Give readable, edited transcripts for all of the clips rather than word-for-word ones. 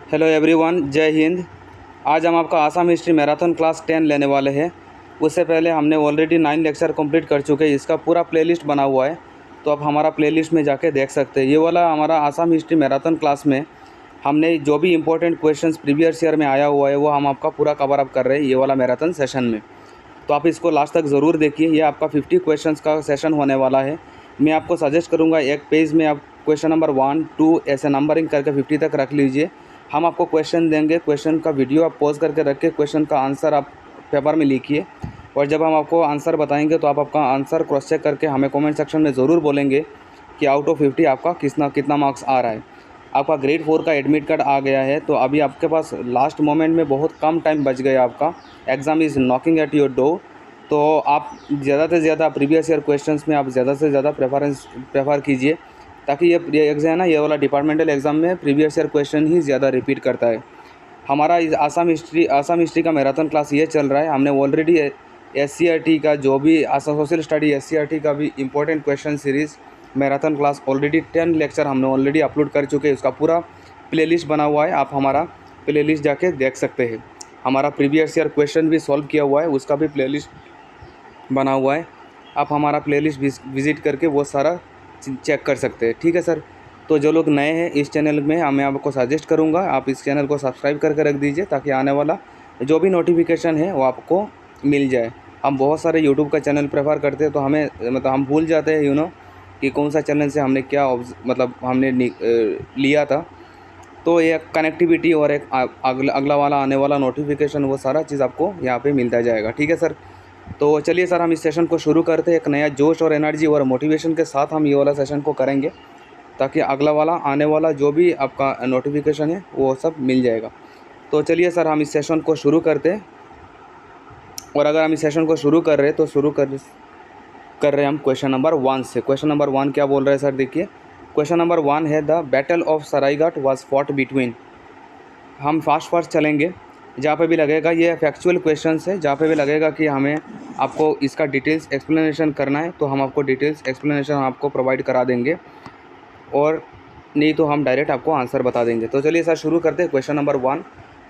Hello everyone, जय हिंद। आज हम आपका आसाम हिस्ट्री मैराथन क्लास 10 लेने वाले हैं। उससे पहले हमने ऑलरेडी 9 लेक्चर कंप्लीट कर चुके हैं। इसका पूरा प्लेलिस्ट बना हुआ है, तो आप हमारा प्लेलिस्ट में जाके देख सकते हैं। ये वाला हमारा आसाम हिस्ट्री मैराथन क्लास में हमने जो भी इंपॉर्टेंट क्वेश्चंस प्रीवियस ईयर में आया हुआ है वो हम आपका पूरा कवर अप कर रहे हैं ये वाला मैराथन सेशन में। तो आप इसको लास्ट तक ज़रूर देखिए। ये आपका 50 क्वेश्चंस का सेशन होने वाला है। मैं आपको सजेस्ट करूँगा एक पेज में आप क्वेश्चन नंबर 1, 2 ऐसे नंबरिंग करके 50 तक रख लीजिए। हम आपको क्वेश्चन देंगे, क्वेश्चन का वीडियो आप पॉज करके रख के क्वेश्चन का आंसर आप पेपर में लिखिए, और जब हम आपको आंसर बताएंगे तो आप आपका आंसर क्रॉस चेक करके हमें कमेंट सेक्शन में ज़रूर बोलेंगे कि आउट ऑफ 50 आपका कितना मार्क्स आ रहा है। आपका ग्रेड 4 का एडमिट कार्ड आ गया है, तो अभी आपके पास लास्ट मोमेंट में बहुत कम टाइम बच गया। आपका exam is knocking at your door. तो आप ज़्यादा से ज़्यादा प्रीवियस ईयर क्वेश्चंस में आप ज़्यादा से ज़्यादा प्रेफर कीजिए, ताकि ये एग्ज़ाम है ना, ये वाला डिपार्टमेंटल एग्ज़ाम में प्रीवियस ईयर क्वेश्चन ही ज़्यादा रिपीट करता है। हमारा इस आसाम हिस्ट्री का मैराथन क्लास ये चल रहा है। हमने ऑलरेडी SCRT का जो भी सोशल स्टडी SCRT का भी important question series marathon class already 10 lecture हमने ऑलरेडी अपलोड कर चुके हैं। उसका पूरा प्लेलिस्ट बना हुआ है, आप हमारा प्लेलिस्ट जाके देख सकते हैं। हमारा प्रीवियस ईयर क्वेश्चन भी सॉल्व किया हुआ है, उसका भी प्लेलिस्ट बना हुआ है। आप हमारा प्लेलिस्ट विज़िट करके वो सारा चेक कर सकते हैं। ठीक है सर। तो जो लोग नए हैं इस चैनल में, मैं आपको सजेस्ट करूंगा आप इस चैनल को सब्सक्राइब करके रख दीजिए, ताकि आने वाला जो भी नोटिफिकेशन है वो आपको मिल जाए। हम बहुत सारे यूट्यूब का चैनल प्रेफर करते हैं, तो हमें हम भूल जाते हैं कि कौन सा चैनल से हमने क्या हमने लिया था। तो ये कनेक्टिविटी और एक अगला वाला आने वाला नोटिफिकेशन, वो सारा चीज़ आपको यहाँ पे मिलता जाएगा। ठीक है सर। तो चलिए सर, हम इस सेशन को शुरू करते हैं। एक नया जोश और एनर्जी और मोटिवेशन के साथ हम ये वाला सेशन को करेंगे, ताकि अगला वाला आने वाला जो भी आपका नोटिफिकेशन है वो सब मिल जाएगा। तो चलिए सर, हम इस सेशन को शुरू करते हैं। और अगर हम इस सेशन को शुरू कर रहे हैं तो कर रहे हैं हम क्वेश्चन नंबर 1 से। क्वेश्चन नंबर 1 क्या बोल रहे हैं सर, देखिए। क्वेश्चन नंबर 1 है, the battle of Saraighat was fought between. हम फास्ट चलेंगे, जहाँ पे भी लगेगा ये फैक्चुअल क्वेश्चंस है, जहाँ पे भी लगेगा कि हमें आपको इसका डिटेल्स एक्सप्लेनेशन करना है तो हम आपको डिटेल्स एक्सप्लेनेशन आपको प्रोवाइड करा देंगे, और नहीं तो हम डायरेक्ट आपको आंसर बता देंगे। तो चलिए सर, शुरू करते हैं क्वेश्चन नंबर 1।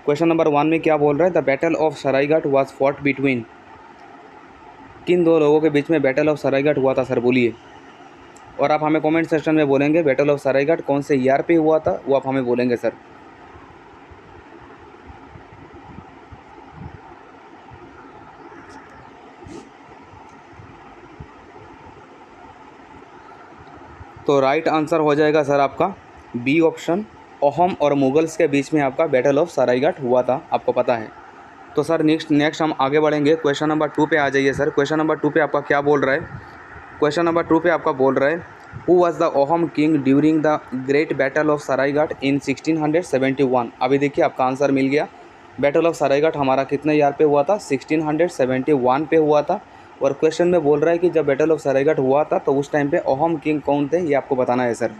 क्वेश्चन नंबर 1 में क्या बोल रहा है, the battle of Saraighat was fought between. किन दो लोगों के बीच में बैटल ऑफ सरायघाट हुआ था सर, बोलिए। और आप हमें कमेंट सेक्शन में बोलेंगे बैटल ऑफ सरायघाट कौन से ईयर पे हुआ था, वो आप हमें बोलेंगे सर। तो राइट आंसर हो जाएगा सर आपका बी ऑप्शन, अहोम और मुगल्स के बीच में आपका बैटल ऑफ सरायघाट हुआ था, आपको पता है। तो सर नेक्स्ट हम आगे बढ़ेंगे। क्वेश्चन नंबर 2 पे आ जाइए सर। क्वेश्चन नंबर 2 पे आपका क्या बोल रहा है, क्वेश्चन नंबर 2 पे आपका बोल रहा है, who was the Ahom king during the great battle of Saraighat in 1671। अभी देखिए आपका आंसर मिल गया। बैटल ऑफ सरायघाट हमारा कितने ईयर पे हुआ था, 1671 पे हुआ था। और क्वेश्चन में बोल रहा है कि जब बैटल ऑफ सरायघाट हुआ था तो उस टाइम पे अहोम किंग कौन थे, ये आपको बताना है सर।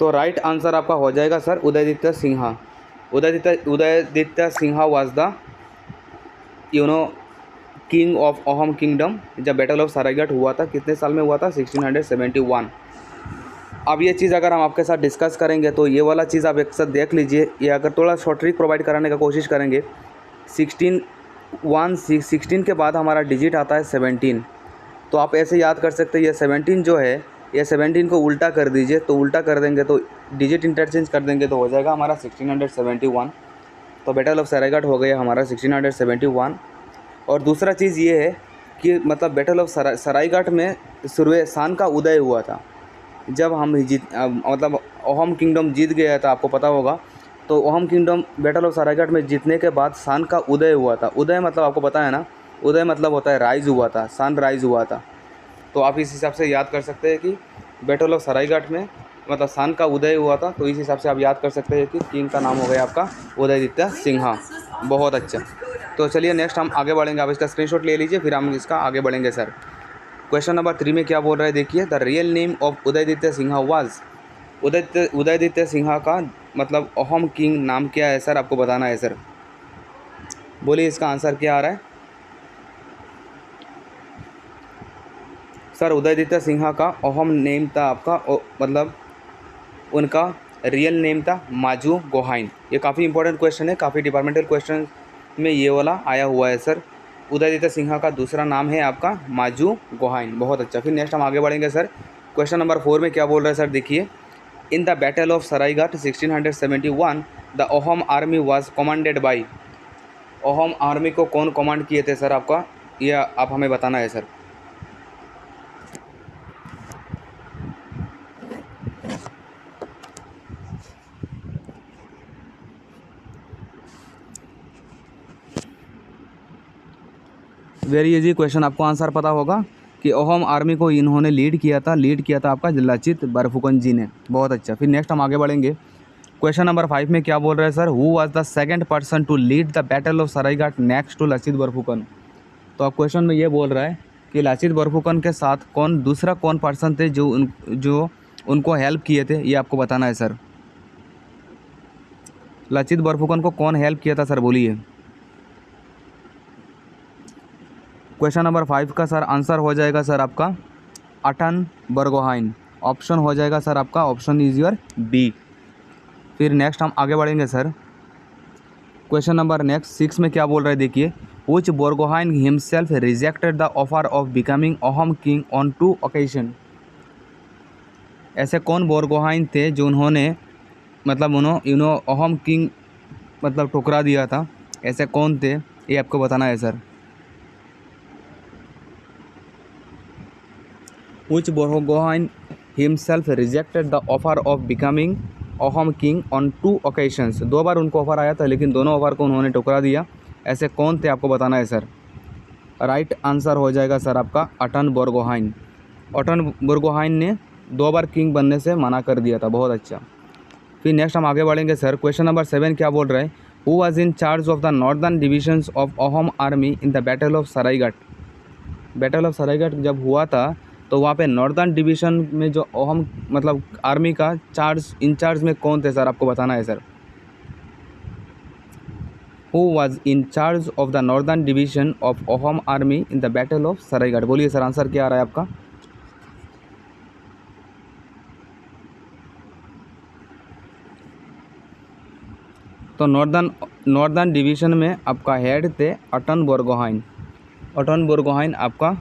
तो राइट आंसर आपका हो जाएगा sir Udayaditya Sinha. Udayaditya Sinha was the king of Ahom kingdom. जब बैटल ऑफ सरायघाट हुआ था कितने साल में हुआ था, 1671। अब ये चीज़ अगर हम आपके साथ डिस्कस करेंगे तो ये वाला चीज़ आप एक साथ देख लीजिए। ये अगर थोड़ा शॉर्ट ट्रिक प्रोवाइड कराने का कोशिश करेंगे, 16 के बाद हमारा डिजिट आता है 17। तो आप ऐसे याद कर सकते हैं, ये 17 जो है, ये 17 को उल्टा कर दीजिए। तो उल्टा कर देंगे तो डिजिट इंटरचेंज कर देंगे तो हो जाएगा हमारा 1671। तो बैटल ऑफ सरायघाट हो गया हमारा 1671। और दूसरा चीज़ ये है कि मतलब बैटल ऑफ सरायघाट में सूर्य सान का उदय हुआ था। जब हम अहोम किंगडम जीत गया था, आपको पता होगा। तो Ahom kingdom battle of Saraighat में जीतने के बाद सान का उदय हुआ था। उदय मतलब आपको पता है ना, उदय मतलब होता है राइज हुआ था, सन राइज हुआ था। तो आप इस हिसाब से याद कर सकते हैं कि बैटल ऑफ सरायघाट में मतलब सन का उदय हुआ था। तो इस हिसाब से आप याद कर सकते हैं कि किंग का नाम हो गया आपका उदयदित्य सिन्हा। बहुत अच्छा। तो चलिए नेक्स्ट हम आगे बढ़ेंगे। आप इसका स्क्रीनशॉट ले लीजिए, फिर हम इसका आगे बढ़ेंगे सर। क्वेश्चन नंबर 3 में क्या बोल रहा है, देखिए। The real name of Udayaditya Sinha was. Udayaditya Sinha का मतलब अहोम किंग नाम क्या है सर, आपको बताना है सर। बोलिए इसका आंसर क्या आ रहा है। सर उदयदित्य सिन्हा का अहम नेम था आपका मतलब उनका रियल नेम था माजू गोहाइन। ये काफ़ी इंपॉर्टेंट क्वेश्चन है, काफ़ी डिपार्टमेंटल क्वेश्चन में ये वाला आया हुआ है सर। उदयदित्य सिन्हा का दूसरा नाम है आपका माजू गोहाइन। बहुत अच्छा। फिर नेक्स्ट हम आगे बढ़ेंगे सर। क्वेश्चन नंबर 4 में क्या बोल रहा है सर, देखिए। इन the battle of Saraighat 1671 the Ahom army was commanded by. Ahom army को कौन कमांड किए थे सर आपका, यह आप हमें बताना है सर। वेरी इजी क्वेश्चन, आपको आंसर पता होगा कि अहोम आर्मी को इन्होंने लीड किया था आपका लचित बरफुकन जी ने। बहुत अच्छा। फिर नेक्स्ट हम आगे बढ़ेंगे। क्वेश्चन नंबर 5 में क्या बोल रहे हैं sir, who was the second person to lead the battle of Saraighat next to Lachit Borphukan. तो आप क्वेश्चन में ये बोल रहा है कि लचित बरफुकन के साथ दूसरा कौन पर्सन थे जो उनको हेल्प किए थे, ये आपको बताना है सर। लचित बरफुकन को कौन हेल्प किया था सर, बोलिए। क्वेश्चन नंबर 5 का सर आंसर हो जाएगा सर आपका अटन बरगोहाइन। ऑप्शन हो जाएगा सर आपका, ऑप्शन इज योर बी। फिर नेक्स्ट हम आगे बढ़ेंगे सर। क्वेश्चन नंबर नेक्स्ट 6 में क्या बोल रहे हैं, देखिए। Which Borgohain himself rejected the offer of becoming Ahom king on 2 occasion. ऐसे कौन बोरगोहाइन थे जो उन्होंने अहोम किंग मतलब ठुकरा दिया था, ऐसे कौन थे, ये आपको बताना है sir. Which Borgohain himself rejected the offer of becoming Ahom king on 2 occasions। 2 बार उनको ऑफर आया था लेकिन दोनों ऑफर को उन्होंने ठुकरा दिया। ऐसे कौन थे, आपको बताना है सर। राइट आंसर हो जाएगा सर आपका अटन बोरगोहाइन। अटन बोरगोहाइन ने 2 बार किंग बनने से मना कर दिया था। बहुत अच्छा। फिर नेक्स्ट हम आगे बढ़ेंगे सर। क्वेश्चन नंबर 7 क्या बोल रहे हैं, who was in charge of the northern divisions of Ahom army in the battle of Saraighat. Battle of Saraighat जब हुआ था तो वहाँ पे नॉर्दर्न डिवीज़न में जो अहोम मतलब आर्मी का इंचार्ज में कौन थे सर, आपको बताना है sir. Who was in charge of the northern division of Ahom army in the battle of Saraighat. बोलिए सर, आंसर क्या आ रहा है आपका। तो नॉर्दर्न डिवीज़न में आपका हेड थे अटन बोरगोहाइन। अटन बोरगोहाइन आपका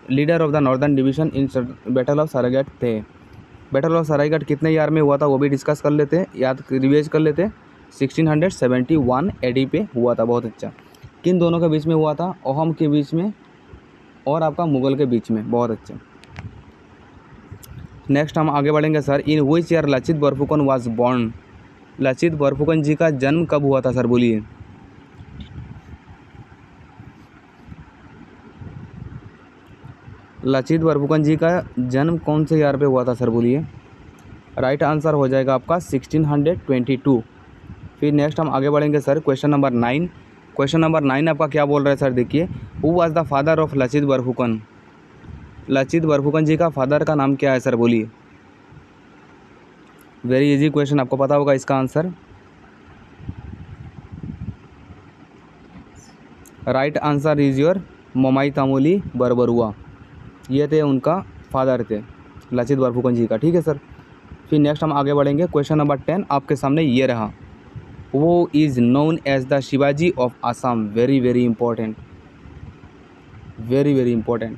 leader of the northern division in battle of Saraighat थे। बैटल ऑफ सरायघाट कितने ईयर में हुआ था वो भी डिस्कस कर लेते हैं, याद रिवाइज कर लेते हैं। 1671 AD पे हुआ था। बहुत अच्छा। किन दोनों के बीच में हुआ था, अहोम के बीच में और आपका मुगल के बीच में। बहुत अच्छा। नेक्स्ट हम आगे बढ़ेंगे sir. In which year Lachit Borphukan was born. Lachit Borphukan ji का जन्म कब हुआ था सर, बोलिए। लचित बरफुकन जी का जन्म कौन से ईयर पे हुआ था सर, बोलिए। राइट आंसर हो जाएगा आपका 1622। फिर नेक्स्ट हम आगे बढ़ेंगे sir. Question number 9। Question number 9 आपका क्या बोल रहा है सर, देखिए। Who was the father of Lachit Borphukan. Lachit Borphukan ji का फादर का नाम क्या है सर, बोलिए। वेरी इजी क्वेश्चन, आपको पता होगा इसका answer. Right answer is your Momai Tamuli Barbarua. ये थे उनका फादर थे लचित बरफुकन जी का। ठीक है सर। फिर नेक्स्ट हम आगे बढ़ेंगे। क्वेश्चन नंबर 10 आपके सामने ये रहा। वो is known as the Shivaji of Assam. Very very important, very very important.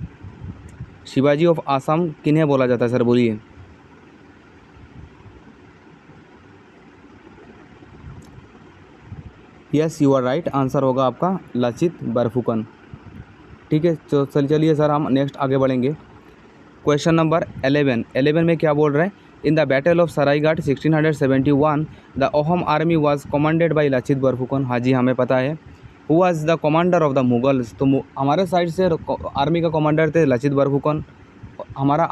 Shivaji of Assam किन्हें बोला जाता है सर, बोलिए। Yes you are right, answer होगा आपका लचित बरफुकन। ठीक है, तो चलिए सर हम नेक्स्ट आगे बढ़ेंगे। क्वेश्चन नंबर 11 में क्या बोल रहे हैं, in the battle of Saraighat 1671 the Ahom army was commanded by Lachit Borphukan. हाँ जी, हमें पता है। Who was the commander of the Mughals. तो हमारे साइड से आर्मी का कमांडर थे लचित बरफुकन। हमारा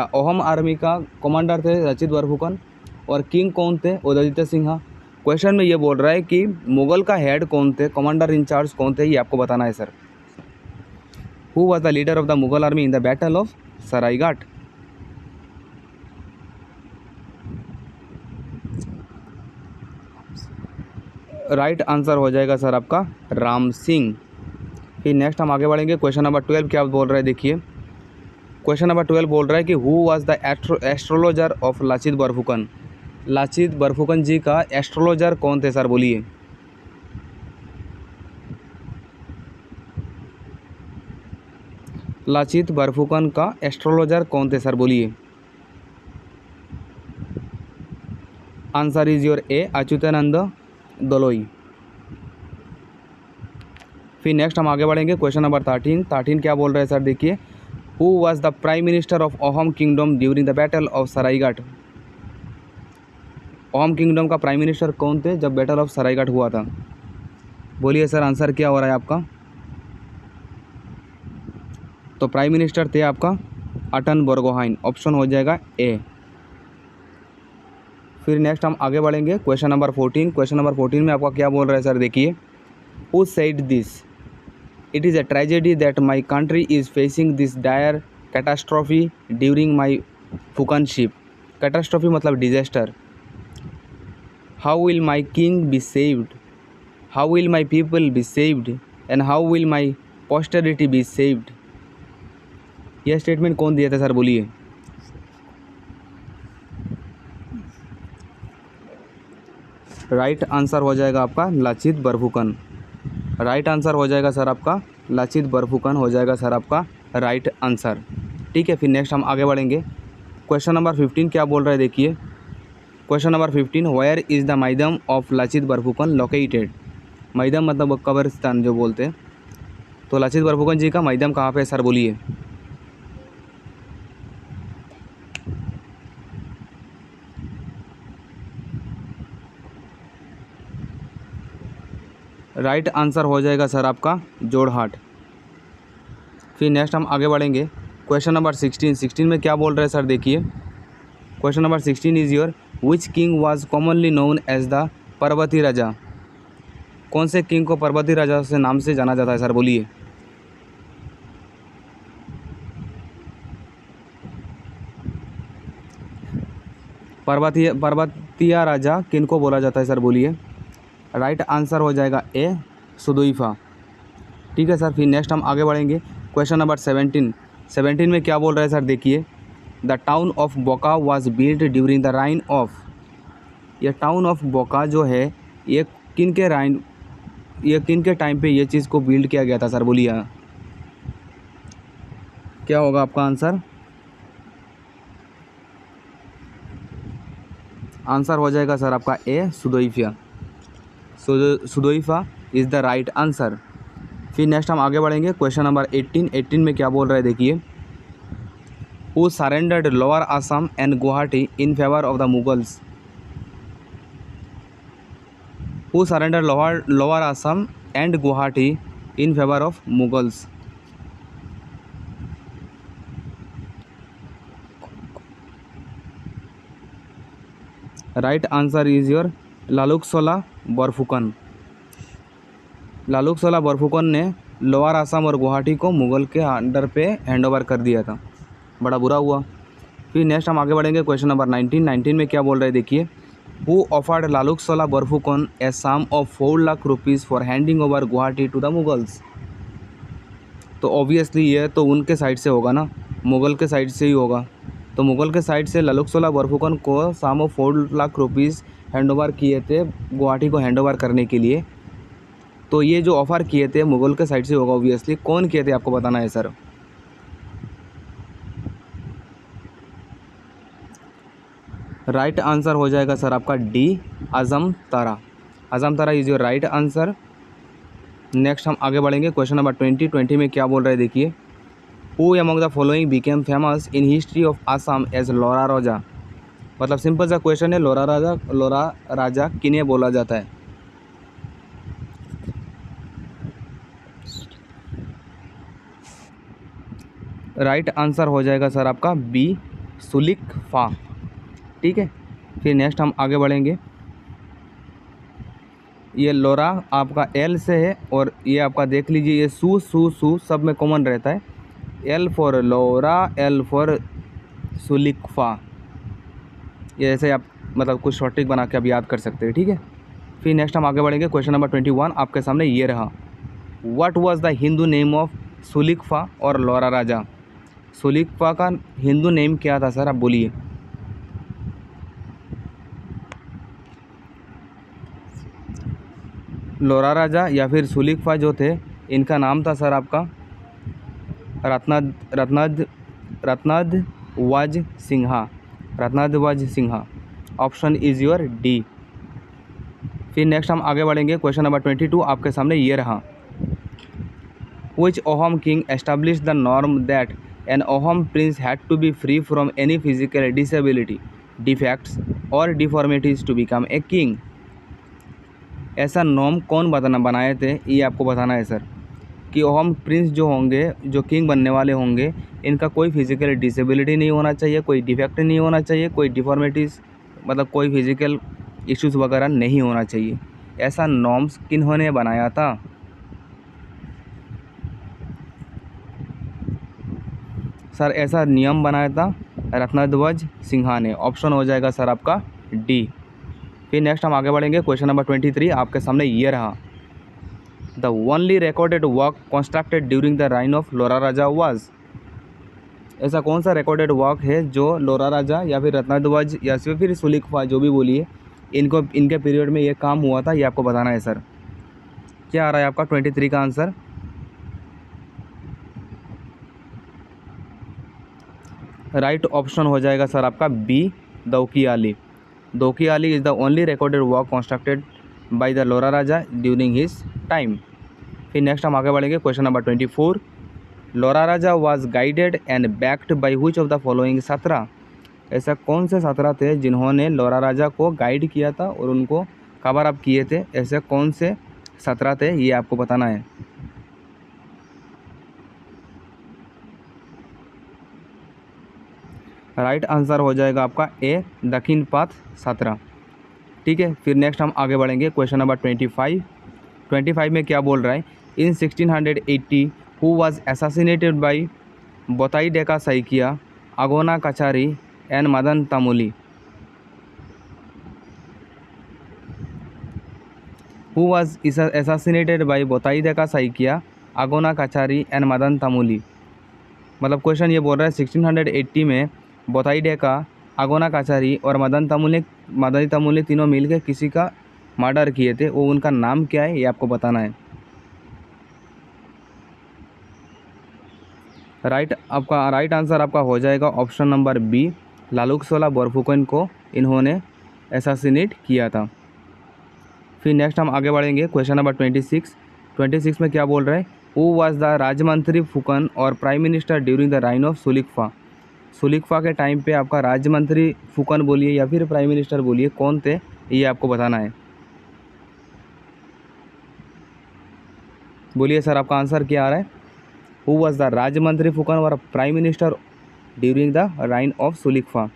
अहोम आर्मी का कमांडर थे लचित बरफुकन। और किंग कौन थे, उदयदित्य सिन्हा। क्वेश्चन में ये बोल रहा है कि मुगल का हेड कौन थे, कमांडर इंचार्ज कौन थे, ये आपको बताना है sir. Who was the leader of the Mughal army in the battle of Saraighat. Right answer हो जाएगा सर आपका राम सिंह। फिर नेक्स्ट हम आगे बढ़ेंगे। क्वेश्चन नंबर 12 क्या बोल रहे हैं, देखिए। क्वेश्चन नंबर 12 बोल रहा है कि who was the astrologer of Lachit Borphukan. Lachit Borphukan ji का एस्ट्रोलॉजर कौन थे सर, बोलिए। लाचित बरफुकन का एस्ट्रोलॉजर कौन थे सर, बोलिए। आंसर इज योर ए, अच्युतानंद दलोई। फिर नेक्स्ट हम आगे बढ़ेंगे क्वेश्चन नंबर 13 क्या बोल रहे हैं सर, देखिए। Who was the prime minister of Ahom kingdom during the battle of Saraighat. Ahom kingdom का प्राइम मिनिस्टर कौन थे जब बैटल ऑफ सरायघाट हुआ था, बोलिए सर। आंसर क्या हो रहा है आपका? तो प्राइम मिनिस्टर थे आपका अटन बोरगोहाइन, ऑप्शन हो जाएगा ए। फिर नेक्स्ट हम आगे बढ़ेंगे क्वेश्चन नंबर 14। क्वेश्चन नंबर 14 में आपका क्या बोल रहा है सर, देखिए। Who said this, it is a tragedy that my country is facing this dire catastrophe during my फुकनशिप। कैटास्ट्रॉफी मतलब disaster. How will my king be saved, how will my people be saved and how will my posterity be saved. यह statement कौन दिया था sir, बोलिए। Right answer हो जाएगा आपका लाचित बरफुकन। राइट आंसर हो जाएगा सर आपका लाचित बरफुकन हो जाएगा सर आपका राइट आंसर। ठीक है, फिर नेक्स्ट हम आगे बढ़ेंगे क्वेश्चन नंबर 15 क्या बोल रहा है, देखिए। Question number 15, where is the maidam of Lachit Borphukan located. Maidam मतलब कब्रिस्तान जो बोलते हैं, तो लाचित बरफुकन जी का मैदम कहाँ पे है सर, बोलिए। राइट आंसर हो जाएगा सर आपका जोड़हाट। फिर नेक्स्ट हम आगे बढ़ेंगे क्वेश्चन नंबर 16 में क्या बोल रहे हैं सर, देखिए। Question number 16 is your which king was commonly known as the Parvati Raja. कौन से किंग को पर्वती राजा से नाम से जाना जाता है सर, बोलिए। पर्वतीय राजा किन को बोला जाता है सर, बोलिए। राइट आंसर हो जाएगा ए, सुदुइफा। ठीक है सर, फिर नेक्स्ट हम आगे बढ़ेंगे क्वेश्चन नंबर 17 में क्या बोल रहे हैं सर, देखिए। द टाउन ऑफ बोका was built during the reign of. यह टाउन ऑफ बोका जो है ये किन के टाइम पे ये चीज़ को बिल्ड किया गया था सर, बोलिए। क्या होगा आपका आंसर? आंसर हो जाएगा सर आपका ए, सुदोइफा। सुदोइफा इज़ द राइट आंसर। फिर नेक्स्ट हम आगे बढ़ेंगे क्वेश्चन नंबर 18 में क्या बोल रहे हैं, देखिए। Who surrendered lower Assam and Guwahati in favour of the Mughals. Who surrender lower Assam and Guwahati in favour of Mughals. Right answer is your Lalukshola Borphukan. लालुकसोला बरफुकन ने लोअर आसाम और गुवाहाटी को मुगल के अंडर पे हैंडओवर कर दिया था, बड़ा बुरा हुआ। फिर नेक्स्ट हम आगे बढ़ेंगे क्वेश्चन नंबर 19 में क्या बोल रहे हैं, देखिए। Who offered Laluksola Borphukan a sum of 4 lakh rupees for handing over Guwahati to the Mughals. तो ऑब्वियसली ये तो उनके साइड से होगा ना, मुगल के साइड से ही होगा। तो मुगल के साइड से लालुकसोला बरफुकन को सम ऑफ 4 लाख रुपीज़ हैंडओवर किए थे गुवाहाटी को हैंडओवर करने के लिए। तो ये जो ऑफ़र किए थे मुगल के साइड से होगा ऑब्वियसली। कौन किए थे आपको बताना है सर। राइट आंसर हो जाएगा सर आपका D, Azam Tara. Azam Tara is your right answer. Next हम आगे बढ़ेंगे क्वेश्चन नंबर 20 में क्या बोल रहे हैं, देखिए। Who among the following became famous in history of Assam as Lora Raja. मतलब सिंपल सा क्वेश्चन है, लोरा राजा किन्हें बोला जाता है। राइट आंसर हो जाएगा सर आपका बी, सुलिकफा। ठीक है, फिर नेक्स्ट हम आगे बढ़ेंगे। ये लोरा आपका एल से है और ये आपका देख लीजिए ये सू सब में कॉमन रहता है। L for Lora, L for Sulikphaa. ये ऐसे आप मतलब कुछ शॉर्ट ट्रिक बना के आप याद कर सकते हैं। ठीक है, फिर नेक्स्ट हम आगे बढ़ेंगे क्वेश्चन नंबर 21 आपके सामने ये रहा। What was the Hindu name of Sulikphaa or Lora राजा। सुलीफा का हिंदू नेम क्या था सर, आप बोलिए। लोरा राजा या फिर सुलीफा जो थे, इनका नाम था सर आपका Ratnadhwaj Singha, Ratnadhwaj Singha. Option is your D. फिर नेक्स्ट हम आगे बढ़ेंगे, क्वेश्चन नंबर 22 आपके सामने ये रहा। Which Ahom king established the norm that an Ahom prince had to be free from any physical disability, defects or deformities to become a king? ऐसा norm कौन बनाए थे, ये आपको बताना है सर, कि अहोम प्रिंस जो होंगे, जो किंग बनने वाले होंगे, इनका कोई फिजिकल डिसेबिलिटी नहीं होना चाहिए, कोई डिफेक्ट नहीं होना चाहिए, कोई डिफॉर्मिटीज़ मतलब कोई फिजिकल इश्यूज़ वगैरह नहीं होना चाहिए। ऐसा नॉर्म्स किन्होंने बनाया था? सर ऐसा नियम बनाया था रत्नाध्वज सिंहा ने। ऑप्शन हो जाएगा सर आपका डी। फिर नेक्स्ट हम आगे बढ़ेंगे, क्वेश्चन नंबर 23 आपके सामने ये रहा। The only recorded work constructed during the reign of Lora Raja was. ऐसा कौन सा रिकॉर्डेड वर्क है जो लोरा राजा या फिर रत्नाध्वज या फिर सुलीफा, जो भी बोलिए, इनके पीरियड में ये काम हुआ था, ये आपको बताना है सर। क्या आ रहा है आपका 23 का आंसर? राइट ऑप्शन हो जाएगा सर आपका B, Daukiali. Daukiali is the only recorded work constructed by the Lora Raja during his time. फिर नेक्स्ट हम आगे बढ़ेंगे, question number 24। Lora Raja was guided and backed by which of the following 17। ऐसा कौन से 17 थे जिन्होंने लोरा राजा को गाइड किया था और उनको कवर अप किए थे? ऐसे कौन से 17 थे, ये आपको बताना है। राइट आंसर हो जाएगा आपका ए, दक्षिण पथ 17। ठीक है, फिर नेक्स्ट हम आगे बढ़ेंगे, क्वेश्चन नंबर 25 में क्या बोल रहा है? In 1680 who was assassinated by Botai Deka Saikia, Agona Kachari and Madan Tamuli. Who was assassinated by Botai Deka Saikia, Agona Kachari and Madan Tamuli. मतलब क्वेश्चन ये बोल रहा है 1680 में बोताई डेका, अगोना काचारी और मदन तमुले तीनों मिलकर किसी का मर्डर किए थे, वो उनका नाम क्या है, ये आपको बताना है। राइट आंसर आपका हो जाएगा ऑप्शन नंबर बी, लालुकसोला बोरफुकन को इन्होंने असैसिनेट किया था। फिर नेक्स्ट हम आगे बढ़ेंगे, क्वेश्चन नंबर 26 में क्या बोल रहे हैं? Who was the Rajmantri Phukan or prime minister during the reign of Suliphaa. Suliphaa के टाइम पे आपका राजमंत्री फुकन बोलिए या फिर प्राइम मिनिस्टर बोलिए, कौन थे, ये आपको बताना है। बोलिए सर, आपका आंसर क्या आ रहा है? Who was the Rajmantri Phukan or prime minister during the reign of Suliphaa.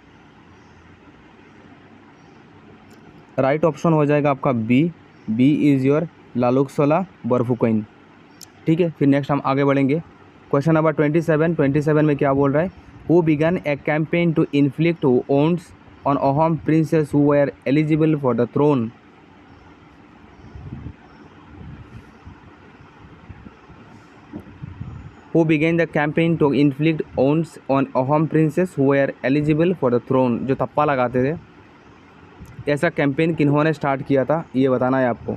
Right option हो जाएगा आपका B is your Laluksola Borphukan. ठीक है, फिर नेक्स्ट हम आगे बढ़ेंगे, क्वेश्चन नंबर 27 में क्या बोल रहा है? Who began a campaign to inflict wounds on Ahom princes who were eligible for the throne. Who began the campaign to inflict wounds on Ahom princes who were eligible for the throne. जो थप्पा लगाते थे, ऐसा कैंपेन किन्होंने स्टार्ट किया था, ये बताना है आपको।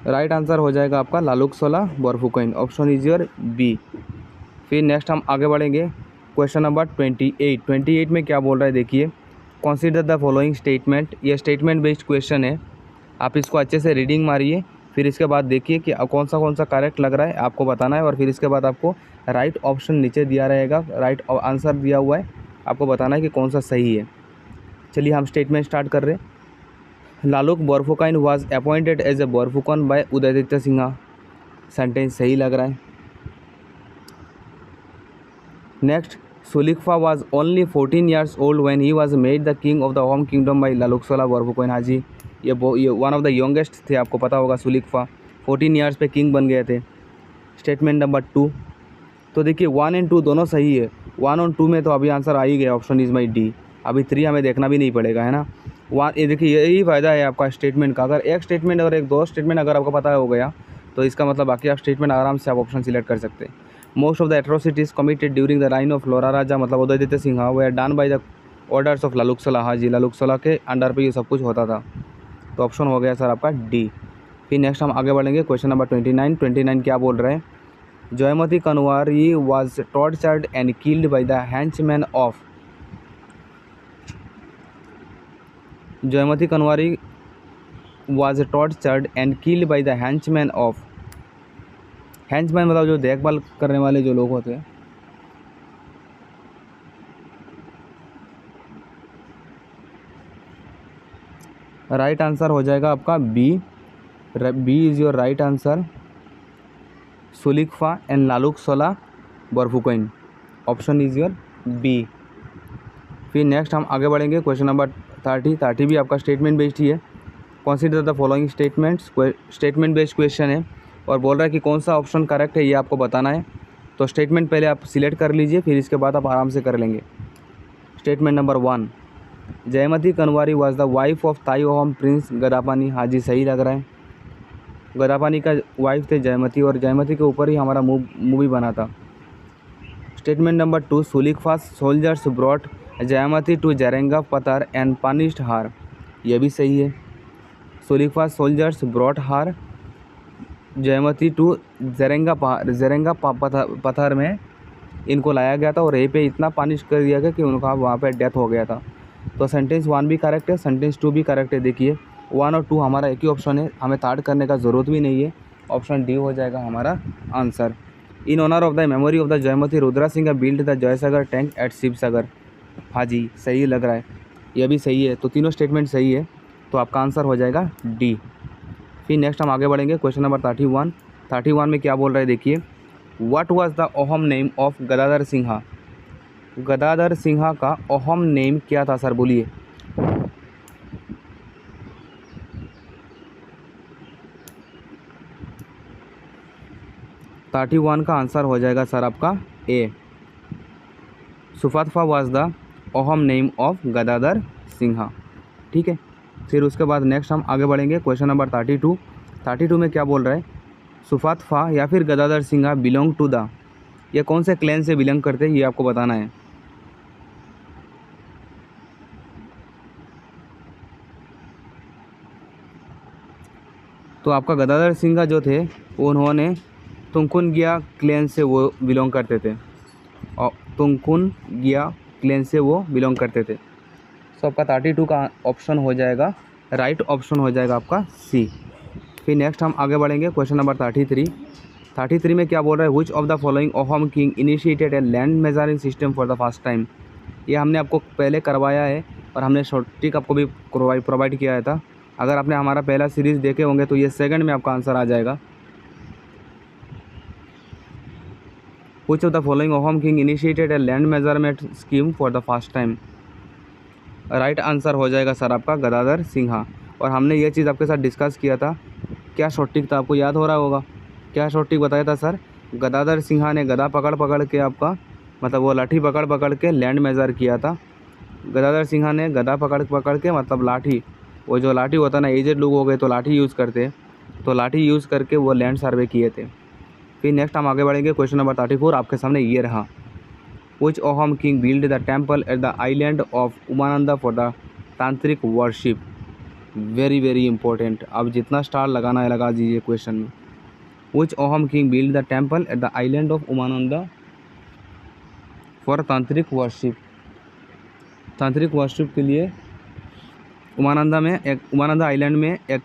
राइट आंसर हो जाएगा आपका Laluksola Borphukan. Option is your B. फिर नेक्स्ट हम आगे बढ़ेंगे, क्वेश्चन नंबर 28 में क्या बोल रहा है देखिए। Consider the following statement. ये स्टेटमेंट बेस्ड क्वेश्चन है, आप इसको अच्छे से रीडिंग मारिए, फिर इसके बाद देखिए कि कौन सा करेक्ट लग रहा है आपको बताना है, और फिर इसके बाद आपको राइट ऑप्शन नीचे दिया रहेगा, राइट आंसर दिया हुआ है, आपको बताना है कि कौन सा सही है। चलिए हम स्टेटमेंट स्टार्ट कर रहे हैं। Laluk Borphukan was appointed as a Borphukan by Udayaditya Singha. Sentence सही लग रहा है। Next, Suliphaa was only 14 years old when he was made the king of the Ahom kingdom by Laluksola Borphukan. हाजी, ये वन ऑफ द यंगेस्ट थे, आपको पता होगा। सुलीफा 14 years पे किंग बन गए थे। स्टेटमेंट नंबर 2, तो देखिए 1 और 2 दोनों सही है। 1 और 2 में तो अभी आंसर आ ही गया, ऑप्शन इज माई डी। अभी 3 हमें देखना भी नहीं पड़ेगा, है ना। ये देखिए, यही फ़ायदा है आपका स्टेटमेंट का। अगर एक स्टेटमेंट और एक दो स्टेटमेंट अगर आपको पता हो गया तो इसका मतलब बाकी आप स्टेटमेंट आराम से आप ऑप्शन सिलेक्ट कर सकते हैं। Most of the atrocities committed during the reign of Lora Raja मतलब Udayaditya Singha were done by the orders of Laluksola. हाँ जी, ललुकसला के अंडर पे ये सब कुछ होता था। तो ऑप्शन हो गया सर आपका डी। फिर नेक्स्ट हम आगे बढ़ेंगे क्वेश्चन नंबर 29 क्या बोल रहे हैं। Jaymati Konwari was tortured and killed by the henchman of. Jaymati Konwari was tortured and killed by the henchman of. Henchman मतलब जो देखभाल करने वाले जो लोग होते हैं। राइट आंसर हो जाएगा आपका B. B is your right answer. Sulikphaa and Laluksola Borphukan, option is your B. फिर नेक्स्ट हम आगे बढ़ेंगे क्वेश्चन नंबर 30 भी आपका स्टेटमेंट बेस्ड ही है। Consider the following statements, statement based question है और बोल रहा है कि कौन सा ऑप्शन करेक्ट है ये आपको बताना है। तो स्टेटमेंट पहले आप सिलेक्ट कर लीजिए, फिर इसके बाद आप आराम से कर लेंगे। Statement number 1, Jaymati Konwari was the wife of Tai Ahom prince Gadapani. हाँ जी, सही लग रहा है। गदापानी का वाइफ थे जयमती और जयमती के ऊपर ही हमारा मूवी बना था। Statement number 2, Sulikphaa soldiers brought Jaymati to Jerenga Pathar and punished हार। यह भी सही है। सुलिकफा सोल्जर्स ब्रॉट हार जयमती टू जरेंगा पथर में इनको लाया गया था और यहीं पे इतना पनिश कर दिया गया कि उनका वहाँ पे डेथ हो गया था। तो सेंटेंस 1 भी करेक्ट है, सेंटेंस 2 भी करेक्ट है। देखिए 1 और 2 हमारा एक ही ऑप्शन है, हमें थर्ड करने का ज़रूरत भी नहीं है। ऑप्शन डी हो जाएगा हमारा answer. In honour of the memory of the Jaimati Rudra Singh build the Joysagar tank at Sivasagar. हाँ जी, सही लग रहा है, यह भी सही है। तो तीनों स्टेटमेंट सही है, तो आपका आंसर हो जाएगा डी। फिर नेक्स्ट हम आगे बढ़ेंगे क्वेश्चन नंबर 31 में क्या बोल रहे हैं देखिए। व्हाट वाज द अहम नेम ऑफ गदाधर सिंहा। गदाधर सिंहा का अहम नेम क्या था सर, बोलिए। तो 31 का आंसर हो जाएगा सर आपका ए। सुफातफा वाज द अहम नेम ऑफ गदाधर सिंहा। ठीक है। फिर उसके बाद नेक्स्ट हम आगे बढ़ेंगे क्वेश्चन नंबर 32 में क्या बोल रहा है। सुफातफा या फिर Gadadhar Singha belong to the, ये कौन से क्लैन से बिलोंग करते हैं ये आपको बताना है। तो आपका गदाधर सिंहा जो थे उन्होंने तुंगकुनगिया क्लैन से वो बिलोंग करते थे और तुंगकुनगिया क्लैन से वो बिलोंग करते थे। तो आपका 32 का ऑप्शन हो जाएगा, राइट ऑप्शन हो जाएगा आपका सी। फिर नेक्स्ट हम आगे बढ़ेंगे क्वेश्चन नंबर 33 में क्या बोल रहा है। Which of the following Ahom king initiated a land measuring system for the first time. ये हमने आपको पहले करवाया है और हमने शॉर्ट ट्रिक आपको भी प्रोवाइड किया था। अगर आपने हमारा पहला सीरीज़ देखे होंगे तो ये सेकंड में आपका आंसर आ जाएगा। Which of the following Ahom king initiated a land measurement scheme for the first time. Right answer हो जाएगा सर आपका गदाधर सिंहा। और हमने ये चीज़ आपके साथ डिस्कस किया था। क्या शॉर्ट ट्रिक था आपको याद हो रहा होगा। क्या शॉर्ट ट्रिक बताया था सर। गदाधर सिंहा ने गदा पकड़ के आपका मतलब वो लाठी पकड़ के लैंड मेज़र किया था। गदाधर सिंहा ने गदा पकड़ के मतलब लाठी, वो जो लाठी होता ना, एजेड लोग हो गए तो लाठी यूज़ करते, तो लाठी यूज़ करके वो लैंड सर्वे किए थे। फिर नेक्स्ट हम आगे बढ़ेंगे क्वेश्चन नंबर 34 आपके सामने ये रहा। Which Ahom king built the temple at the island of Umananda for the तांत्रिक वर्शिप। Very important. अब जितना स्टार लगाना है लगा दीजिए क्वेश्चन में। Which Ahom king built the temple at the island of Umananda for तांत्रिक वर्शिप। तांत्रिक वर्शिप के लिए उमानंदा आइलैंड में एक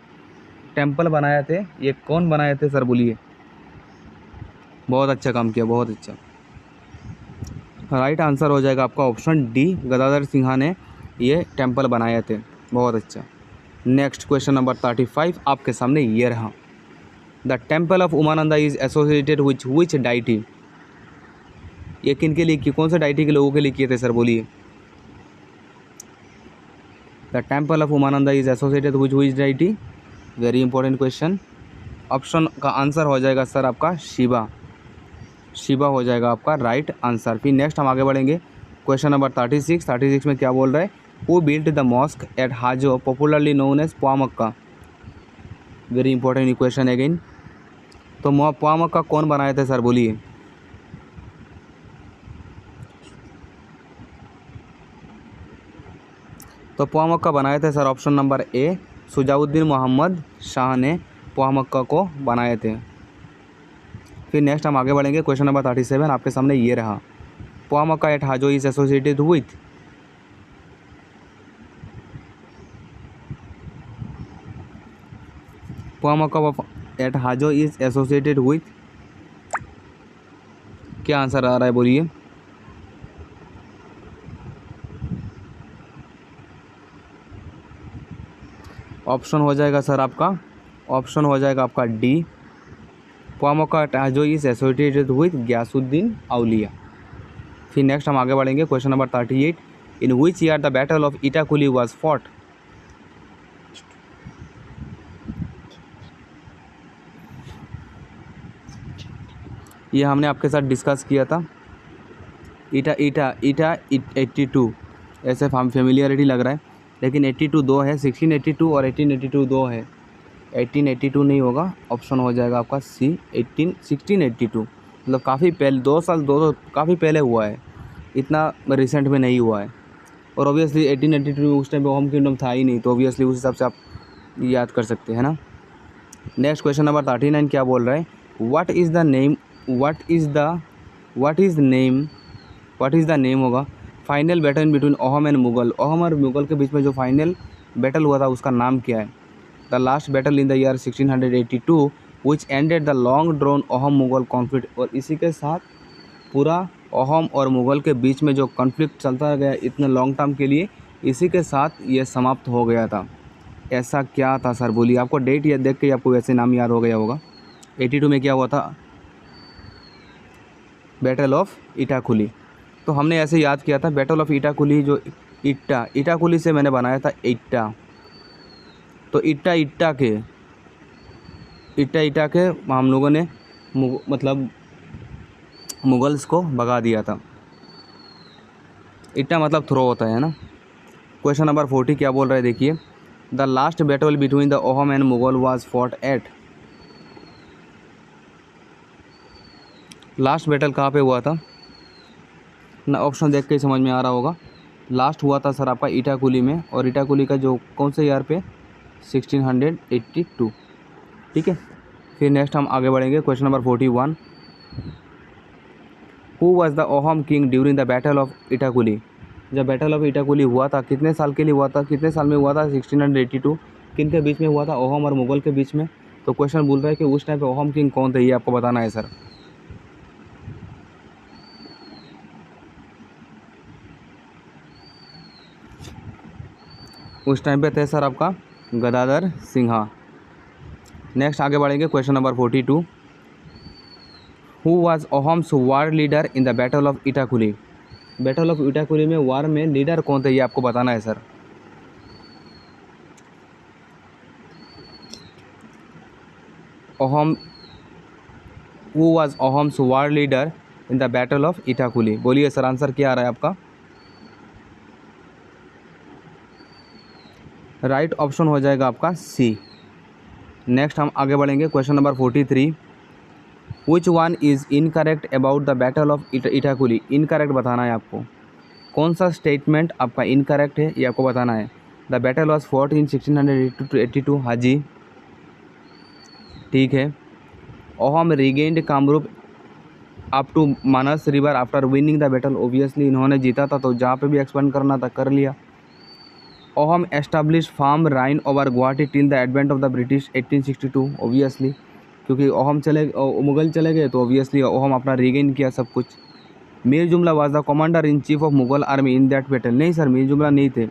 टेम्पल बनाए थे। ये कौन बनाए थे सर, बोलिए। बहुत अच्छा काम किया, बहुत अच्छा। राइट आंसर हो जाएगा आपका ऑप्शन डी, गदाधर सिंहा ने ये टेम्पल बनाए थे। बहुत अच्छा। नेक्स्ट क्वेश्चन नंबर 35 आपके सामने ये रहा। The temple of Umananda is associated which which deity. ये किन के लिए, कौन से डाइटी के लोगों के लिए किए थे सर, बोलिए। The temple of Umananda is associated which which deity. Very important question. Option का आंसर हो जाएगा सर आपका शिवा हो जाएगा आपका राइट आंसर। फिर नेक्स्ट हम आगे बढ़ेंगे क्वेश्चन नंबर 36 में क्या बोल रहा है। Who built the mosque at Hajo popularly known as Poa Mecca. Very important question again. तो पोआमक्का कौन बनाए थे सर, बोलिए। तो पोआमक्का बनाए थे sir option number A, Shujauddin Mohammad Shah ने पोआमक्का को बनाए थे। फिर नेक्स्ट हम आगे बढ़ेंगे, क्वेश्चन नंबर 37 आपके सामने ये रहा। Poa Mecca at Hajo is associated with, Poa Mecca at Hajo is associated with, क्या आंसर आ रहा है, बोलिए। ऑप्शन हो जाएगा सर आपका, ऑप्शन हो जाएगा आपका D, Poa Mecca at Hajo is associated with Ghiyasuddin Auliya. फिर नेक्स्ट हम आगे बढ़ेंगे, question number 38, in which year the battle of Itakhuli was fought. ये हमने आपके साथ डिस्कस किया था। ईटा 82, ऐसे हम फेमिलियरिटी लग रहा है, लेकिन 82 दो है, 1682 और 1882 दो है। 1882 नहीं होगा, ऑप्शन हो जाएगा आपका सी 1682, मतलब काफ़ी पहले, 2 साल काफ़ी पहले हुआ है, इतना रिसेंट में नहीं हुआ है। और ऑब्वियसली 1882 उस टाइम पे होम किंगडम था ही नहीं, तो ऑब्वियसली उस हिसाब से आप याद कर सकते हैं ना। नेक्स्ट क्वेश्चन नंबर 39 क्या बोल रहा है, व्हाट इज़ द नेम होगा final battle between Ahom and Mughal, Ahom और मुगल के बीच में जो फाइनल बैटल हुआ था उसका नाम क्या है। The last battle in the year 1682 which ended the long drone Ahom Mughal conflict, और इसी के साथ पूरा अहोम और मुगल के बीच में जो कॉन्फ्लिक्ट चलता गया इतने लॉन्ग टर्म के लिए, इसी के साथ ये समाप्त हो गया था। ऐसा क्या था सर, बोलिए। आपको डेट या देख के आपको वैसे नाम याद हो गया होगा। 82 में क्या हुआ था, बैटल ऑफ इटाकुली। तो हमने ऐसे याद किया था, बैटल ऑफ इटाकुली, जो इटाकुली से मैंने बनाया था इट्टा, तो इट्टा के हम लोगों ने मतलब मुगल्स को भगा दिया था। इट्टा मतलब थ्रो होता है ना। क्वेश्चन नंबर 40 क्या बोल रहा है, देखिए। The last battle between the Ahom and Mughal was fought at, last battle कहाँ पे हुआ था ना, ऑप्शन देख के ही समझ में आ रहा होगा। लास्ट हुआ था सर आपका इटाकुली में, और इटाकुली का जो कौन से ईयर पे, 1682, ठीक है। फिर नेक्स्ट हम आगे बढ़ेंगे, question number 41, who was the Ahom king during the battle of Itakhuli, जब बैटल ऑफ इटाकुली हुआ था कितने साल के लिए हुआ था, कितने साल में हुआ था, 1682, किन के बीच में हुआ था, अहोम और मुगल के बीच में। तो क्वेश्चन बोल रहा है कि उस टाइम पे अहोम किंग कौन थे, ये आपको बताना है सर। उस टाइम पे थे सर आपका गदाधर सिंहा। नेक्स्ट आगे बढ़ेंगे, question number 42, who was Ahoms war leader in the battle of Itakhuli, battle of Itakhuli में वार में लीडर कौन थे, ये आपको बताना है sir. Ahom, who was Ahoms war leader in the battle of Itakhuli, बोलिए सर, आंसर क्या आ रहा है आपका। राइट ऑप्शन हो जाएगा आपका सी। नेक्स्ट हम आगे बढ़ेंगे, question number 43, which one is incorrect about the battle of Itakhuli, incorrect बताना है आपको, कौन सा स्टेटमेंट आपका इनकरेक्ट है ये आपको बताना है। The battle was fought in 1682, हाजी, ठीक है। Ahom regained Kamrup up to Manas river after winning the battle, obviously इन्होंने जीता था तो जहाँ पे भी एक्सपेंड करना था कर लिया। Ahom establish firm reign over Guwahati till the advent of the British 1862, obviously क्योंकि मुगल चले गए तो ओबियसली अहोम अपना रीगेन किया सब कुछ। मीर जुमला was the commander in chief of Mughal army in that battle, नहीं सर मीर जुमला नहीं थे।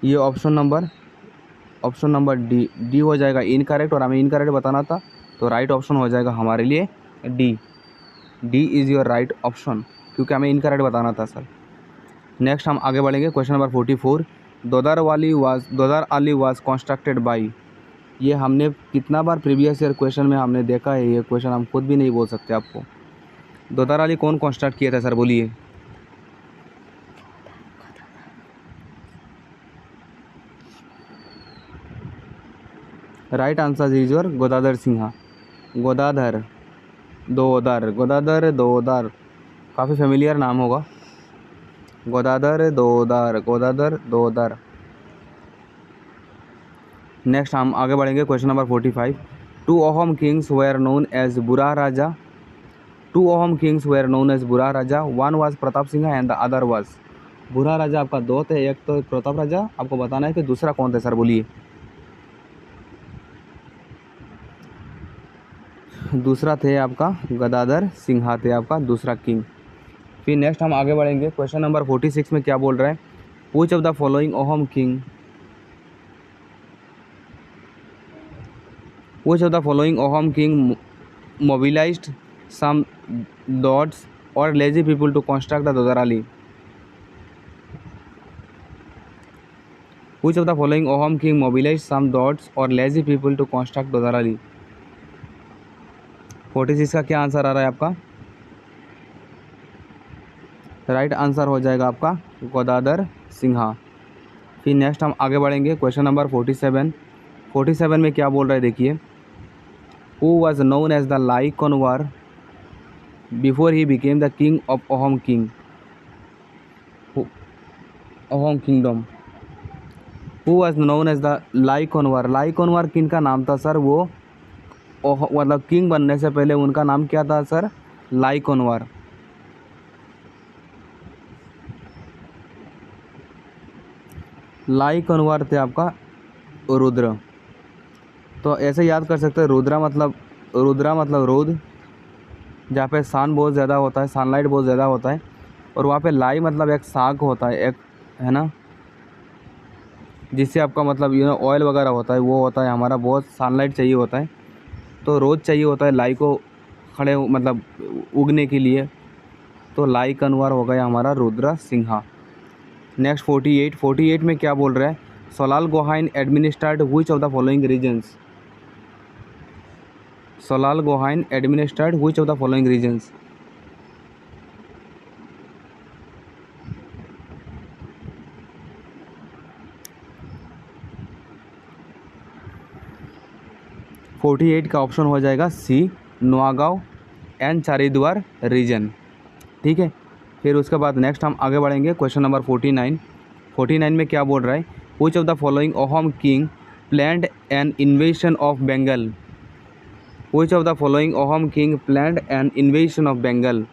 ये ऑप्शन नंबर डी हो जाएगा इनकरेक्ट, और हमें इनकरेक्ट बताना था तो राइट ऑप्शन हो जाएगा हमारे लिए D is your right option, क्योंकि हमें इनकरेक्ट बताना था सर। नेक्स्ट हम आगे बढ़ेंगे, question number 44, Dodar Ali was constructed by, ये हमने कितना बार प्रीवियस ईयर क्वेश्चन में हमने देखा है, ये क्वेश्चन हम खुद भी नहीं बोल सकते आपको। दोदर अली कौन कंस्ट्रक्ट किया था सर, बोलिए। Right answer is your Gadadhar Singha. Gadadhar Dodar, Gadadhar Dodar, काफ़ी फेमिलियर नाम होगा। गोदाधर दोदर, गोदाधर दोदर। नेक्स्ट हम आगे बढ़ेंगे, question number 45। Two Ahom kings were known as Burha Raja. Two Ahom kings were known as Burha Raja. One was Pratap Singh and the other was. Burha Raja आपका दो थे, एक तो प्रताप राजा, आपको बताना है कि दूसरा कौन थे सर, बोलिए। दूसरा थे आपका गदाधर सिंहा, थे आपका दूसरा किंग। फिर नेक्स्ट हम आगे बढ़ेंगे, क्वेश्चन नंबर 46 में क्या बोल रहा है, which of the following Ahom king, which of the following Ahom king mobilized some dolts or lazy people to construct the Dodarali. Which of the following Ahom king mobilized some dolts or lazy people to construct Dodarali. 46 का क्या answer आ रहा है आपका? Right answer हो जाएगा आपका गोदाधर सिंहा। फिर नेक्स्ट हम आगे बढ़ेंगे, क्वेश्चन नंबर 47। 47 में क्या बोल रहा है देखिए, who was known as the Lai Konwar before he became the king of Ahom king, Ahom kingdom. Who was known as the Lai Konwar. Lai Konwar किन का नाम था सर? वो मतलब किंग बनने से पहले उनका नाम क्या था सर? लाई कन्वर। लाई कन्वर थे आपका रुद्र। तो ऐसे याद कर सकते हैं, रुद्रा मतलब रोद, जहाँ पे सन बहुत ज़्यादा होता है, सनलाइट बहुत ज़्यादा होता है, और वहाँ पे लाई मतलब एक साग होता है, एक है ना, जिससे आपका मतलब ऑयल वगैरह होता है, वो होता है हमारा, बहुत सनलाइट चाहिए होता है, तो रोज़ चाहिए होता है लाई को खड़े मतलब उगने के लिए, तो लाई कन्वर हो गया हमारा रुद्र सिंहा। नेक्स्ट 48 में क्या बोल रहा है, Salal Gohain administered which of the following regions. Salal Gohain administered which of the following regions. Forty 48 का ऑप्शन हो जाएगा C, Nowgong and Charduar region. ठीक है, फिर उसके बाद नेक्स्ट हम आगे बढ़ेंगे, क्वेश्चन नंबर 49 में क्या बोल रहा है, which of the following Ahom king planned an invasion of Bengal. Which of the following Ahom king planned an invasion of Bengal.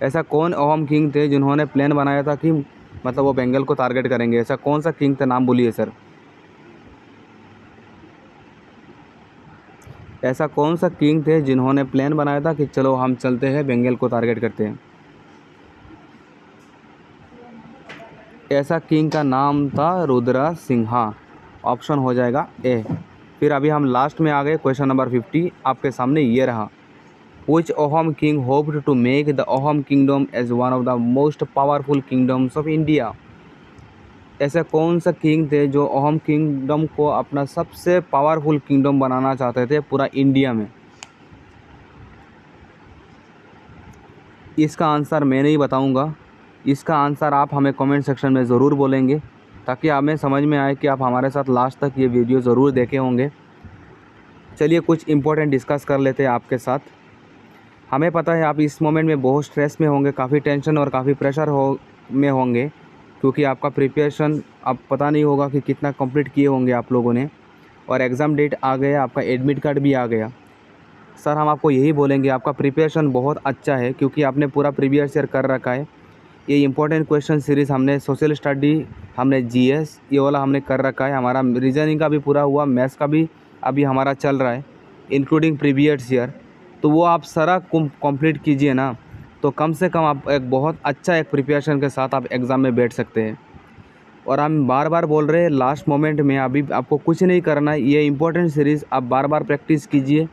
ऐसा कौन अहोम किंग थे जिन्होंने प्लान बनाया था कि मतलब वो बंगाल को टारगेट करेंगे, ऐसा कौन सा किंग थे, नाम बोलिए सर। ऐसा कौन सा किंग थे जिन्होंने प्लान बनाया था कि चलो हम चलते हैं बंगाल को टारगेट करते हैं। ऐसा किंग का नाम था रुद्र सिंहा, ऑप्शन हो जाएगा ए। फिर अभी हम लास्ट में आ गए, क्वेश्चन नंबर 50 आपके सामने ये रहा, which Ahom king hoped to make the Ahom kingdom as one of the most powerful kingdoms of India. ऐसे कौन सा किंग थे जो अहोम किंगडम को अपना सबसे पावरफुल किंगडम बनाना चाहते थे पूरा इंडिया में। इसका आंसर मैं नहीं बताऊंगा, इसका आंसर आप हमें कमेंट सेक्शन में ज़रूर बोलेंगे, ताकि हमें समझ में आए कि आप हमारे साथ लास्ट तक ये वीडियो ज़रूर देखे होंगे। चलिए कुछ इंपॉर्टेंट डिस्कस कर लेते हैं आपके साथ। हमें पता है आप इस मोमेंट में बहुत स्ट्रेस में होंगे, काफ़ी टेंशन और काफ़ी प्रेशर में होंगे, क्योंकि आपका प्रिपरेशन अब पता नहीं होगा कि कितना कंप्लीट किए होंगे आप लोगों ने, और एग्ज़ाम डेट आ गया, आपका एडमिट कार्ड भी आ गया। सर हम आपको यही बोलेंगे, आपका प्रिपरेशन बहुत अच्छा है, क्योंकि आपने पूरा प्रीवियस ईयर कर रखा है। ये इंपॉर्टेंट क्वेश्चन सीरीज़ हमने सोशल स्टडी, हमने जीएस, ये वाला हमने कर रखा है। हमारा रीजनिंग का भी पूरा हुआ, मैथ्स का भी अभी हमारा चल रहा है, इंक्लूडिंग प्रीवियस ईयर। तो वो आप सारा कंप्लीट कीजिए ना, तो कम से कम आप एक बहुत अच्छा एक प्रिपरेशन के साथ आप एग्ज़ाम में बैठ सकते हैं। और हम बार बार बोल रहे हैं लास्ट मोमेंट में अभी आपको कुछ नहीं करना है, ये इंपॉर्टेंट सीरीज़ आप बार बार प्रैक्टिस कीजिए,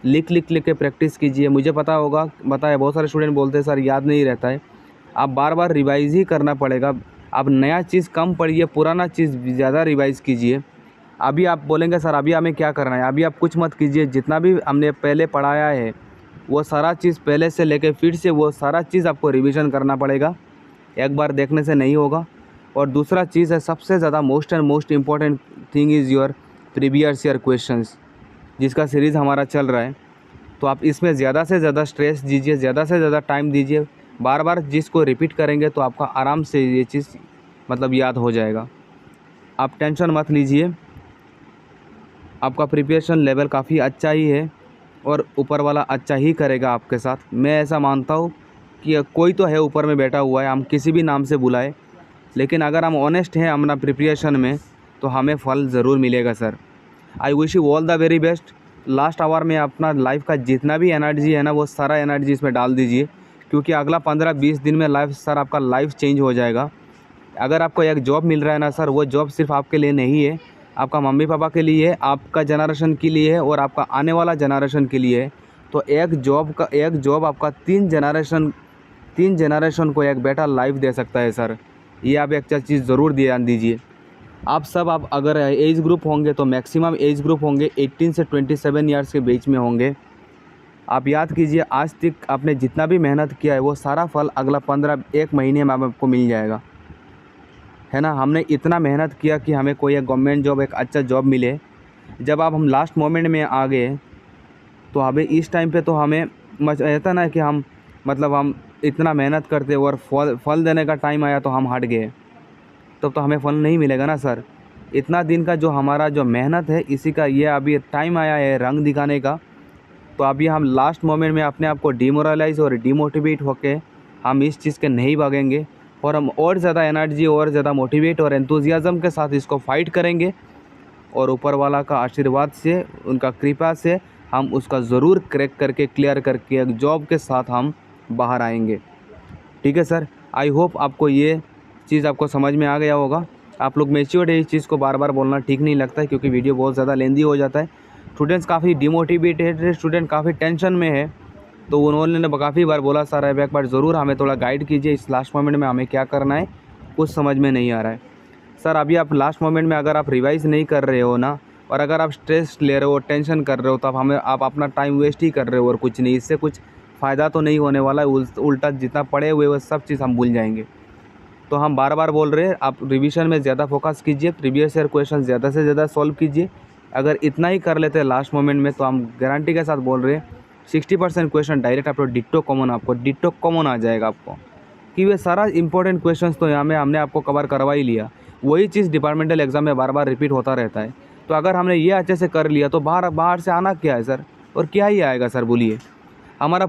लिख के प्रैक्टिस कीजिए। मुझे पता है बहुत सारे स्टूडेंट बोलते हैं सर याद नहीं रहता है, आप बार बार रिवाइज़ ही करना पड़ेगा। आप नया चीज़ कम पढ़िए, पुराना चीज़ ज़्यादा रिवाइज़ कीजिए। अभी आप बोलेंगे सर अभी हमें क्या करना है, अभी आप कुछ मत कीजिए, जितना भी हमने पहले पढ़ाया है वो सारा चीज़ पहले से लेके फिर से वो सारा चीज़ आपको रिवीजन करना पड़ेगा, एक बार देखने से नहीं होगा। और दूसरा चीज़ है सबसे ज़्यादा most important thing is your previous year questions जिसका सीरीज़ हमारा चल रहा है। तो आप इसमें ज़्यादा से ज़्यादा स्ट्रेस दीजिए, ज़्यादा से ज़्यादा टाइम दीजिए। बार बार जिसको रिपीट करेंगे तो आपका आराम से ये चीज़ मतलब याद हो जाएगा। आप टेंशन मत लीजिए, आपका प्रिपरेशन लेवल काफ़ी अच्छा ही है और ऊपर वाला अच्छा ही करेगा आपके साथ। मैं ऐसा मानता हूँ कि कोई तो है ऊपर में बैठा हुआ है, हम किसी भी नाम से बुलाए, लेकिन अगर हम ऑनेस्ट हैं अपना प्रिपरेशन में तो हमें फल ज़रूर मिलेगा sir. I wish you all the very best. Last hour में अपना लाइफ का जितना भी एनर्जी है ना वो सारा एनर्जी इसमें डाल दीजिए, क्योंकि अगला 15-20 दिन में लाइफ सर आपका लाइफ चेंज हो जाएगा। अगर आपको एक जॉब मिल रहा है ना सर, वो जॉब सिर्फ आपके लिए नहीं है, आपका मम्मी पापा के लिए है, आपका जनरेशन के लिए है और आपका आने वाला जनरेशन के लिए है। तो एक जॉब आपका 3 जनरेशन को एक बेटर लाइफ दे सकता है सर। ये आप एक चीज़ ज़रूर ध्यान दीजिए। आप अगर एज ग्रुप होंगे तो मैक्सिमम एज ग्रुप होंगे 18 से 27 ईयर्स के बीच में होंगे। आप याद कीजिए, आज तक आपने जितना भी मेहनत किया है वो सारा फल अगला 1 महीने में आपको मिल जाएगा, है ना। हमने इतना मेहनत किया कि हमें कोई एक गवर्नमेंट जॉब, एक अच्छा जॉब मिले। जब आप हम लास्ट मोमेंट में आ गए तो हमें इस टाइम पे तो हमें रहता ना कि हम इतना मेहनत करते और फल देने का टाइम आया तो हम हट गए, तब तो हमें फल नहीं मिलेगा ना सर। इतना दिन का जो हमारा जो मेहनत है इसी का ये अभी टाइम आया है रंग दिखाने का। तो अभी हम लास्ट मोमेंट में अपने आप को डिमोरलाइज और डिमोटिवेट होके हम इस चीज़ के नहीं भागेंगे और हम और ज़्यादा एनर्जी और ज़्यादा मोटिवेट और एंथुजियाज़म के साथ इसको फाइट करेंगे और ऊपर वाला का आशीर्वाद से, उनका कृपा से हम उसका ज़रूर क्रैक करके, क्लियर करके एक जॉब के साथ हम बाहर आएंगे। ठीक है सर, आई होप आपको ये चीज़ आपको समझ में आ गया होगा। आप लोग मैच्योर्ड है, इस चीज़ को बार बार बोलना ठीक नहीं लगता है क्योंकि वीडियो बहुत ज़्यादा लेंदी हो जाता है। स्टूडेंट्स काफ़ी डिमोटिवेटेड है, स्टूडेंट काफ़ी टेंशन में है, तो उन्होंने काफ़ी बार बोला सर अब एक बार ज़रूर हमें थोड़ा गाइड कीजिए, इस लास्ट मोमेंट में हमें क्या करना है कुछ समझ में नहीं आ रहा है। सर अभी आप लास्ट मोमेंट में अगर आप रिवाइज़ नहीं कर रहे हो ना, और अगर आप स्ट्रेस ले रहे हो, टेंशन कर रहे हो, तो आप अपना टाइम वेस्ट ही कर रहे हो और कुछ नहीं। इससे कुछ फ़ायदा तो नहीं होने वाला है, उल्टा जितना पढ़े हुए वो सब चीज़ हम भूल जाएंगे। तो हम बार बार बोल रहे हैं आप रिवीजन में ज़्यादा फोकस कीजिए, प्रीवियस ईयर क्वेश्चन ज़्यादा से ज़्यादा सॉल्व कीजिए। अगर इतना ही कर लेते हैं लास्ट मोमेंट में तो हम गारंटी के साथ बोल रहे हैं 60% क्वेश्चन डायरेक्ट आपको डिट्टो कॉमन आ जाएगा आपको, कि वे सारा इंपॉर्टेंट क्वेश्चन तो यहाँ में हमने आपको कवर करवा ही लिया। वही चीज़ डिपार्टमेंटल एग्जाम में बार बार रिपीट होता रहता है। तो अगर हमने ये अच्छे से कर लिया तो बाहर से आना क्या है सर, और क्या ही आएगा सर बोलिए। हमारा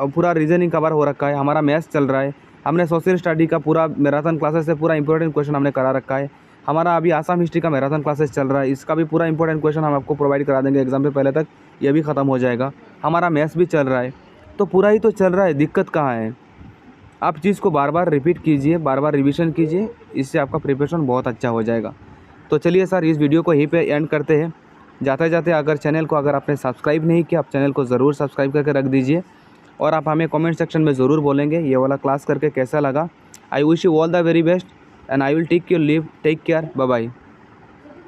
पूरा रीजनिंग कवर हो रखा है, हमारा मैथ्स चल रहा है, हमने सोशल स्टडी का पूरा मैराथन क्लासेस से पूरा इंपॉर्टेंट क्वेश्चन हमने करा रखा है, हमारा अभी आसाम हिस्ट्री का मैराथन क्लासेस चल रहा है, इसका भी पूरा इंपॉर्टेंट क्वेश्चन हम आपको प्रोवाइड करा देंगे एग्जाम से पहले तक, ये भी ख़त्म हो जाएगा। हमारा मैथ्स भी चल रहा है, तो पूरा ही तो चल रहा है, दिक्कत कहाँ है। आप चीज़ को बार बार रिपीट कीजिए, बार बार रिवीजन कीजिए, इससे आपका प्रिपरेशन बहुत अच्छा हो जाएगा। तो चलिए सर इस वीडियो को यहीं पे एंड करते हैं। जाते जाते अगर चैनल को अगर आपने सब्सक्राइब नहीं किया, आप चैनल को ज़रूर सब्सक्राइब करके रख दीजिए और आप हमें कमेंट सेक्शन में ज़रूर बोलेंगे ये वाला क्लास करके कैसा लगा। I wish you all the very best and I will take your leave, take care, bye bye.